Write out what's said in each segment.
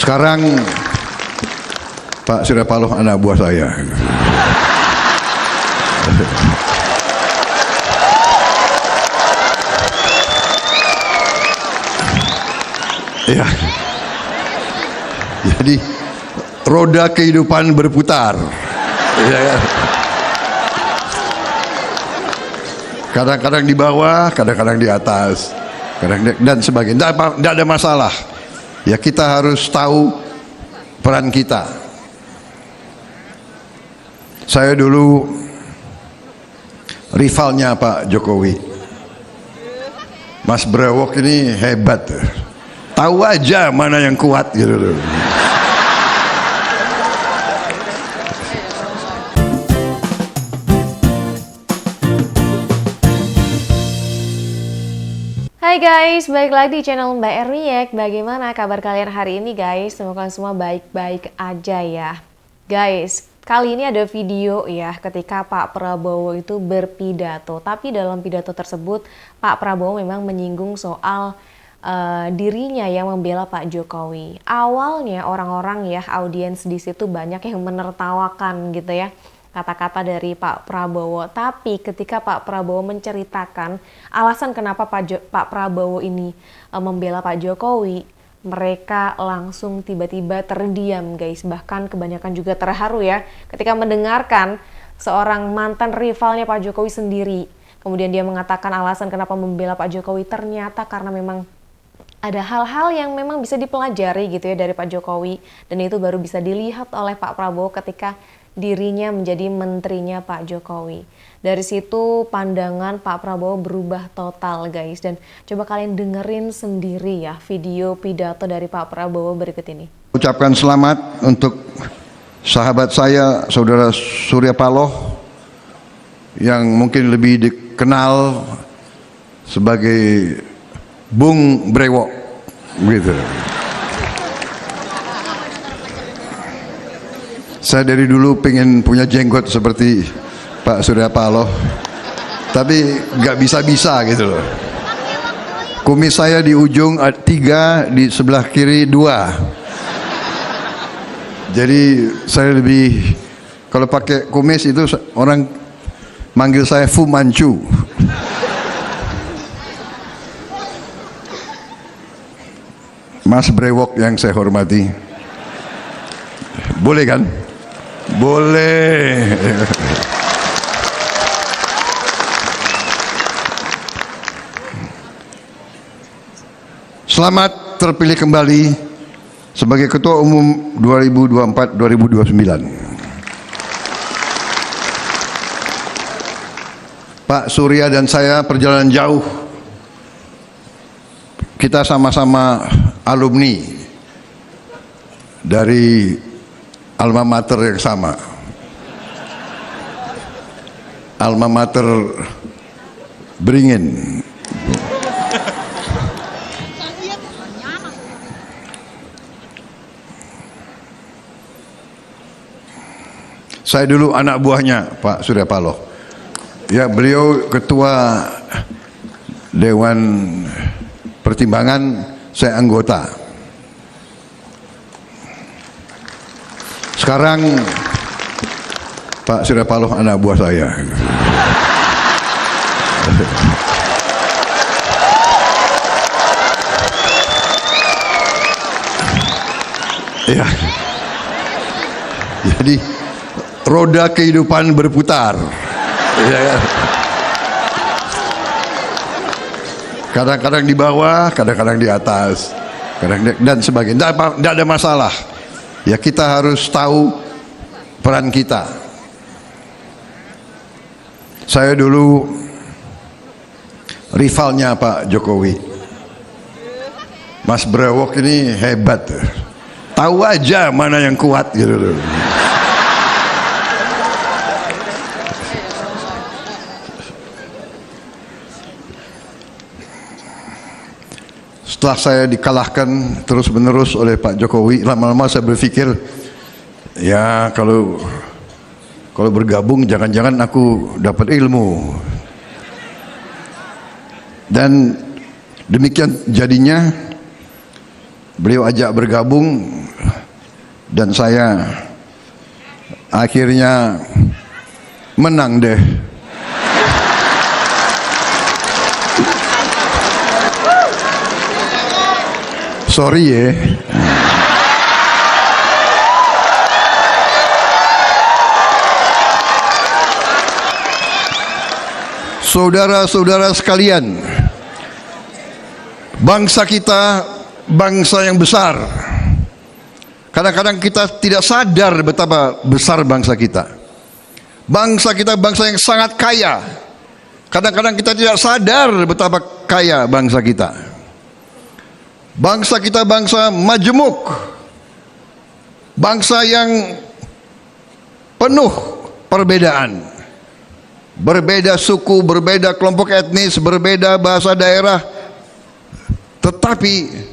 Sekarang Pak Surya Paloh anak buah saya. Ya. Jadi roda kehidupan berputar. Ya. Kadang-kadang di bawah, kadang-kadang di atas, dan sebagainya. Tidak ada masalah. Ya, kita harus tahu peran kita. Saya dulu rivalnya Pak Jokowi. Mas Brewok ini hebat. Tahu aja mana yang kuat gitu loh. Hai guys, balik lagi di channel Mbak Erniek. Bagaimana kabar kalian hari ini guys? Semoga kalian semua baik-baik aja ya. Guys, kali ini ada video ya ketika Pak Prabowo itu berpidato. Tapi dalam pidato tersebut Pak Prabowo memang menyinggung soal dirinya yang membela Pak Jokowi. Awalnya orang-orang ya, audiens di situ banyak yang menertawakan gitu ya kata-kata dari Pak Prabowo. Tapi ketika Pak Prabowo menceritakan alasan kenapa Pak Prabowo ini membela Pak Jokowi, mereka langsung tiba-tiba terdiam guys. Bahkan kebanyakan juga terharu ya ketika mendengarkan seorang mantan rivalnya Pak Jokowi sendiri. Kemudian dia mengatakan alasan kenapa membela Pak Jokowi ternyata karena memang ada hal-hal yang memang bisa dipelajari gitu ya dari Pak Jokowi. Dan itu baru bisa dilihat oleh Pak Prabowo ketika dirinya menjadi menterinya Pak Jokowi. Dari situ pandangan Pak Prabowo berubah total guys. Dan coba kalian dengerin sendiri ya video pidato dari Pak Prabowo berikut ini. Ucapkan selamat untuk sahabat saya, Saudara Surya Paloh, yang mungkin lebih dikenal sebagai Bung Brewok gitu. Saya dari dulu pengen punya jenggot seperti Pak Surya Paloh, tapi nggak bisa-bisa gitu loh. Kumis saya di ujung 3, di sebelah kiri 2. Jadi saya lebih, kalau pakai kumis itu orang manggil saya Fu Manchu. Mas Brewok yang saya hormati, boleh kan? Boleh. Selamat terpilih kembali sebagai Ketua Umum 2024-2029. Pak Surya dan saya perjalanan jauh. Kita sama-sama alumni dari alma mater yang sama, alma mater Beringin. Saya dulu anak buahnya Pak Surya Paloh. Ya, beliau ketua Dewan Pertimbangan, saya anggota. Sekarang Pak Surya Paloh anak buah saya. Ya. Jadi roda kehidupan berputar. Ya. Kadang-kadang di bawah, kadang-kadang di atas, dan sebagainya. Tidak ada masalah. Ya, kita harus tahu peran kita. Saya dulu rivalnya Pak Jokowi. Mas Brewok ini hebat. Tahu aja mana yang kuat gitu loh. Setelah saya dikalahkan terus-menerus oleh Pak Jokowi, lama-lama saya berpikir, ya kalau bergabung jangan-jangan aku dapat ilmu. Dan demikian jadinya beliau ajak bergabung, dan saya akhirnya menang deh. Sorry ya. Saudara-saudara sekalian, bangsa kita bangsa yang besar. Kadang-kadang kita tidak sadar betapa besar bangsa kita. Bangsa kita bangsa yang sangat kaya. Kadang-kadang kita tidak sadar betapa kaya bangsa kita. Bangsa kita bangsa majemuk. Bangsa yang penuh perbedaan. Berbeda suku, berbeda kelompok etnis, berbeda bahasa daerah. Tetapi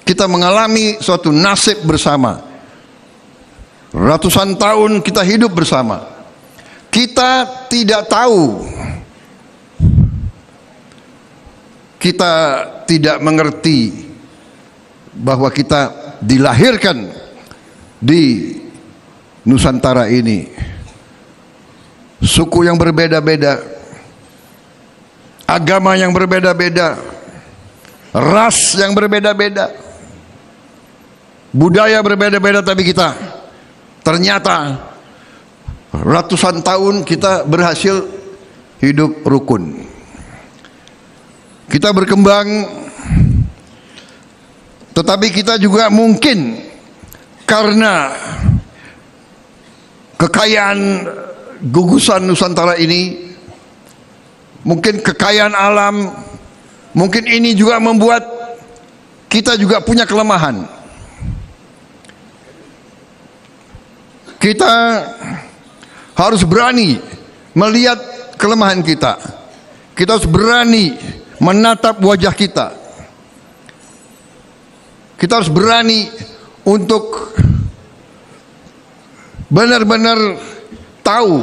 kita mengalami suatu nasib bersama. Ratusan tahun kita hidup bersama. Kita tidak tahu, kita tidak mengerti bahwa kita dilahirkan di Nusantara ini. Suku yang berbeda-beda, agama yang berbeda-beda, ras yang berbeda-beda, budaya berbeda-beda, tapi kita ternyata ratusan tahun kita berhasil hidup rukun. Kita berkembang, tetapi kita juga mungkin karena kekayaan gugusan Nusantara ini, mungkin kekayaan alam, mungkin ini juga membuat kita juga punya kelemahan. Kita harus berani melihat kelemahan kita. Kita harus berani menatap wajah kita. Kita harus berani untuk benar-benar tahu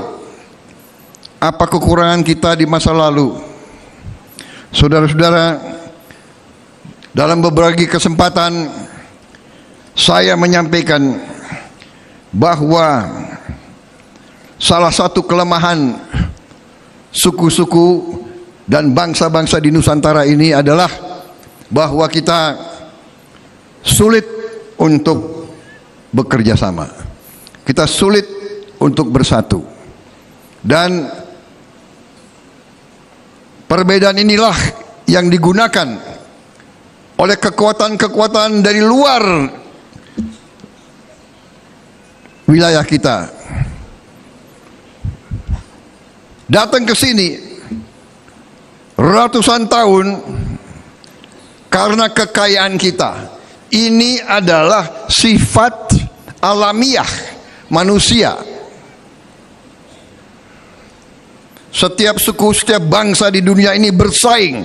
apa kekurangan kita di masa lalu. Saudara-saudara, dalam beberapa kesempatan saya menyampaikan bahwa salah satu kelemahan suku-suku dan bangsa-bangsa di Nusantara ini adalah bahwa kita sulit untuk bekerja sama. Kita sulit untuk bersatu. Dan perbedaan inilah yang digunakan oleh kekuatan-kekuatan dari luar wilayah kita. Datang ke sini ratusan tahun karena kekayaan kita. Ini adalah sifat alamiah manusia. Setiap suku, setiap bangsa di dunia ini bersaing.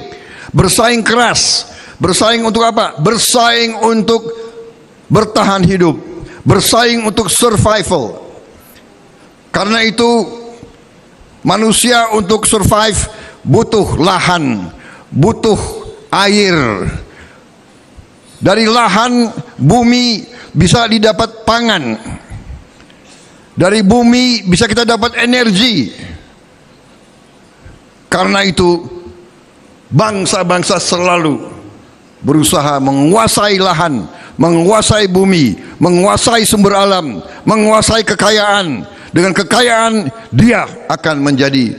Bersaing keras. Bersaing untuk apa? Bersaing untuk bertahan hidup. Bersaing untuk survival. Karena itu manusia untuk survive butuh lahan, butuh air. Dari lahan bumi bisa didapat pangan. Dari bumi bisa kita dapat energi. Karena itu bangsa-bangsa selalu berusaha menguasai lahan, menguasai bumi, menguasai sumber alam, menguasai kekayaan. Dengan kekayaan dia akan menjadi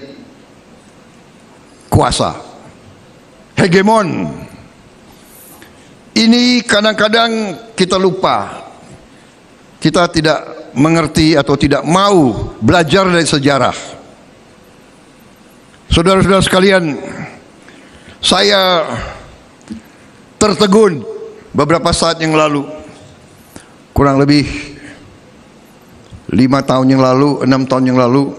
kuasa, hegemon. Ini kadang-kadang kita lupa. Kita tidak mengerti atau tidak mau belajar dari sejarah. Saudara-saudara sekalian, saya tertegun beberapa saat yang lalu, kurang lebih 5 tahun yang lalu, 6 tahun yang lalu.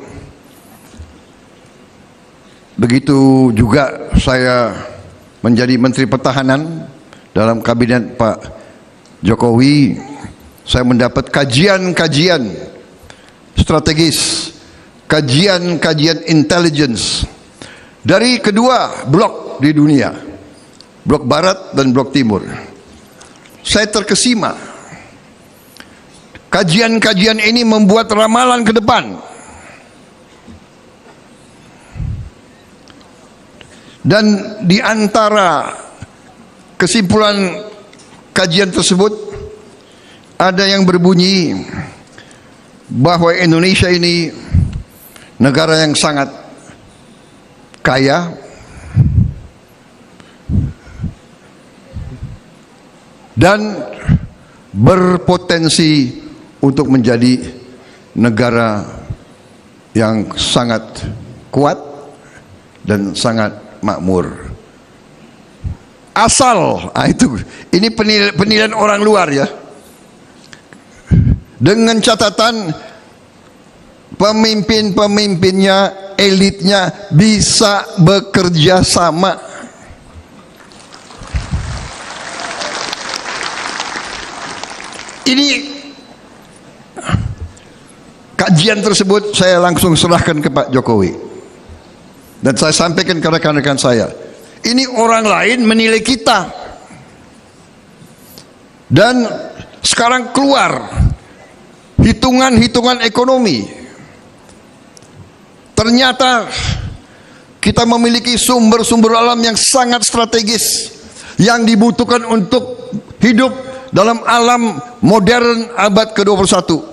Begitu juga saya menjadi Menteri Pertahanan dalam kabinet Pak Jokowi. Saya mendapat kajian-kajian strategis, kajian-kajian intelligence dari kedua blok di dunia, blok barat dan blok timur. Saya terkesima kajian-kajian ini membuat ramalan ke depan. Dan di antara kesimpulan kajian tersebut ada yang berbunyi bahwa Indonesia ini negara yang sangat kaya, dan berpotensi untuk menjadi negara yang sangat kuat dan sangat makmur. Asal, ini penilaian orang luar ya. Dengan catatan pemimpin-pemimpinnya, elitnya bisa bekerja sama. Ini kajian tersebut saya langsung serahkan ke Pak Jokowi. Dan saya sampaikan ke rekan-rekan saya. Ini orang lain menilai kita. Dan sekarang keluar hitungan-hitungan ekonomi. Ternyata kita memiliki sumber-sumber alam yang sangat strategis yang dibutuhkan untuk hidup dalam alam modern abad ke-21.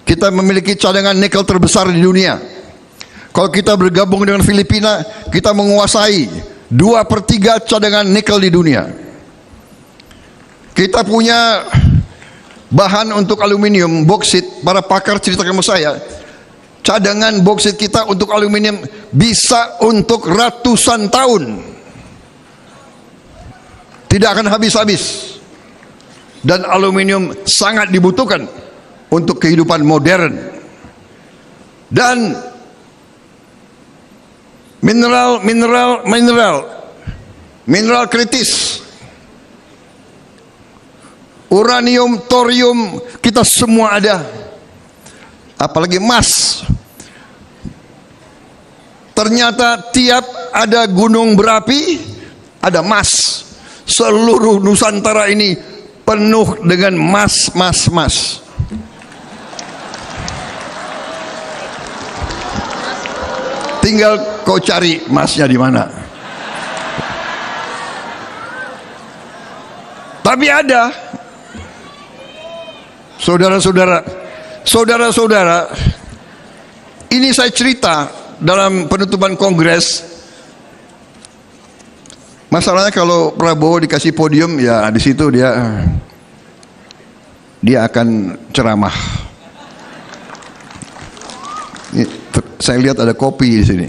Kita memiliki cadangan nikel terbesar di dunia. Kalau kita bergabung dengan Filipina, kita menguasai 2/3 cadangan nikel di dunia. Kita punya bahan untuk aluminium, boksit. Para pakar ceritakan sama saya, cadangan boksit kita untuk aluminium bisa untuk ratusan tahun. Tidak akan habis-habis. Dan aluminium sangat dibutuhkan untuk kehidupan modern. Dan mineral kritis, uranium, thorium, kita semua ada. Apalagi emas. Ternyata tiap ada gunung berapi, ada emas. Seluruh Nusantara ini penuh dengan emas. Tinggal kau cari emasnya di mana. Tapi ada, saudara-saudara, ini saya cerita dalam penutupan kongres. Masalahnya kalau Prabowo dikasih podium, ya di situ dia akan ceramah. Saya lihat ada kopi di sini.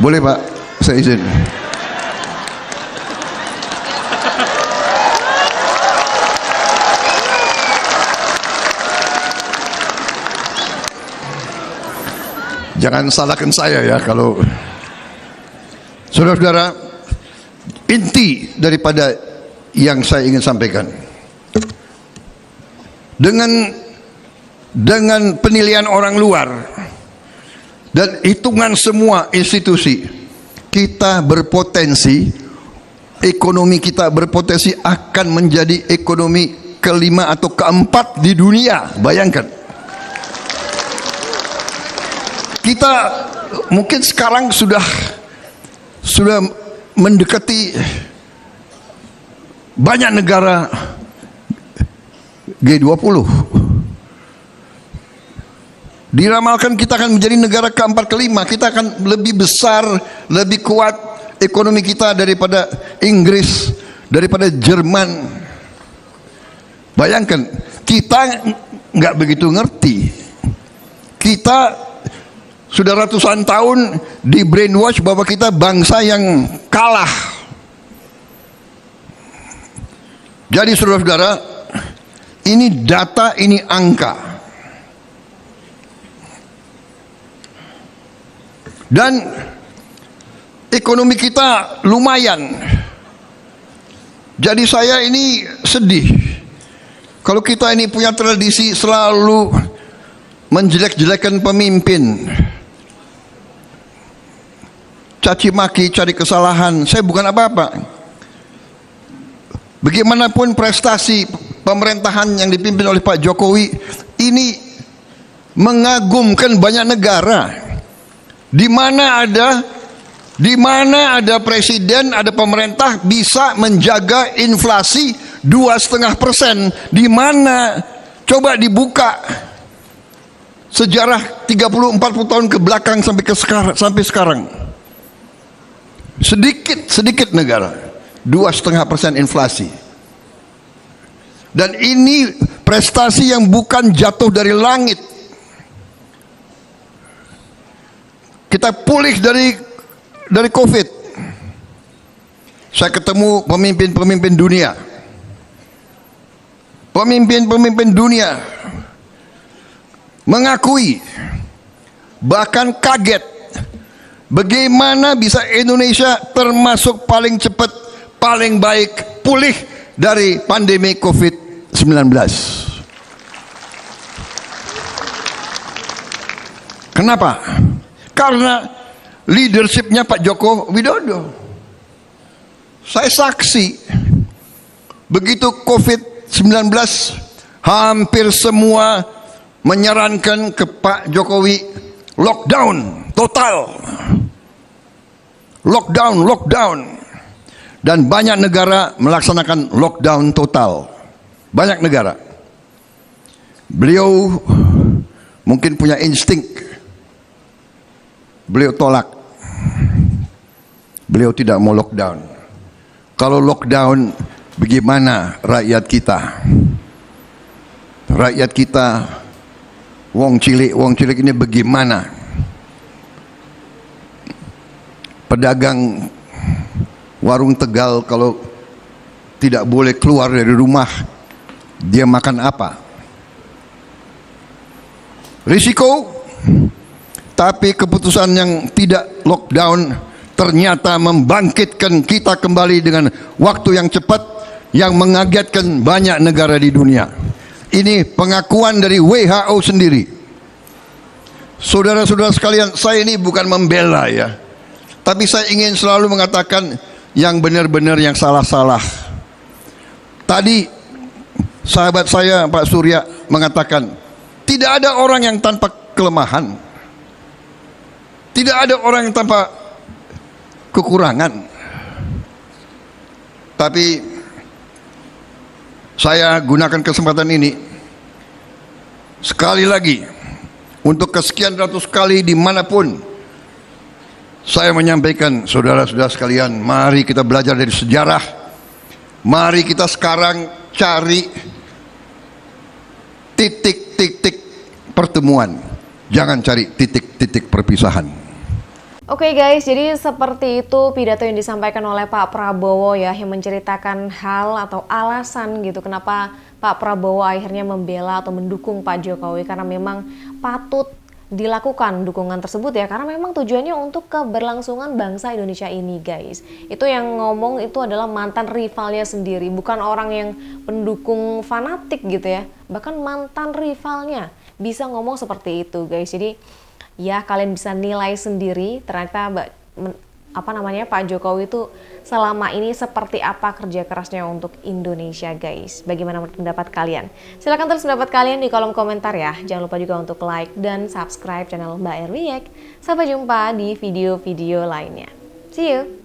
Boleh Pak, saya izin. Jangan salahkan saya ya kalau saudara-saudara, inti daripada yang saya ingin sampaikan, dengan penilaian orang luar dan hitungan semua institusi, kita berpotensi, ekonomi kita berpotensi akan menjadi ekonomi kelima atau keempat di dunia. Bayangkan, kita mungkin sekarang sudah mendekati banyak negara G20. Diramalkan kita akan menjadi negara keempat kelima. Kita akan lebih besar, lebih kuat ekonomi kita daripada Inggris, daripada Jerman. Bayangkan, kita nggak begitu ngerti. Kita sudah ratusan tahun di brainwash bahwa kita bangsa yang kalah. Jadi saudara-saudara, ini data, ini angka. Dan ekonomi kita lumayan. Jadi saya ini sedih kalau kita ini punya tradisi selalu menjelek-jelekan pemimpin, caci maki, cari kesalahan. Saya bukan apa-apa. Bagaimanapun prestasi pemerintahan yang dipimpin oleh Pak Jokowi ini mengagumkan banyak negara. Di mana ada presiden, ada pemerintah bisa menjaga inflasi 2,5%. Di mana coba dibuka sejarah 30-40 tahun ke belakang sampai sekarang. Sedikit negara 2,5% inflasi. Dan ini prestasi yang bukan jatuh dari langit. Kita pulih dari COVID. Saya ketemu pemimpin-pemimpin dunia. Pemimpin-pemimpin dunia mengakui, bahkan kaget, bagaimana bisa Indonesia termasuk paling cepat, paling baik pulih dari pandemi COVID-19. Kenapa? Karena leadershipnya Pak Joko Widodo. Saya saksi, begitu COVID-19 hampir semua menyarankan ke Pak Jokowi lockdown total. Lockdown. Dan banyak negara melaksanakan lockdown total. Banyak negara. Beliau mungkin punya insting. Beliau tolak. Beliau tidak mau lockdown. Kalau lockdown, bagaimana rakyat kita? Rakyat kita, wong cilik ini bagaimana? Pedagang warung Tegal kalau tidak boleh keluar dari rumah, dia makan apa? Risiko. Tapi keputusan yang tidak lockdown ternyata membangkitkan kita kembali dengan waktu yang cepat, yang mengagetkan banyak negara di dunia. Ini pengakuan dari WHO sendiri. Saudara-saudara sekalian, saya ini bukan membela ya, tapi saya ingin selalu mengatakan yang benar-benar, yang salah-salah. Tadi sahabat saya Pak Surya mengatakan, tidak ada orang yang tanpa kelemahan. Tidak ada orang yang tanpa kekurangan. Tapi saya gunakan kesempatan ini sekali lagi untuk kesekian ratus kali dimanapun saya menyampaikan, saudara-saudara sekalian, mari kita belajar dari sejarah. Mari kita sekarang cari titik-titik pertemuan, jangan cari titik-titik perpisahan. Oke guys, jadi seperti itu pidato yang disampaikan oleh Pak Prabowo ya, yang menceritakan hal atau alasan gitu kenapa Pak Prabowo akhirnya membela atau mendukung Pak Jokowi, karena memang patut dilakukan dukungan tersebut ya, karena memang tujuannya untuk keberlangsungan bangsa Indonesia ini guys. Itu yang ngomong itu adalah mantan rivalnya sendiri, bukan orang yang pendukung fanatik gitu ya, bahkan mantan rivalnya bisa ngomong seperti itu guys. Jadi ya kalian bisa nilai sendiri ternyata Pak Jokowi itu selama ini seperti apa kerja kerasnya untuk Indonesia guys. Bagaimana pendapat kalian? Silahkan tulis pendapat kalian di kolom komentar ya. Jangan lupa juga untuk like dan subscribe channel Mbak React. Sampai jumpa di video-video lainnya. See you!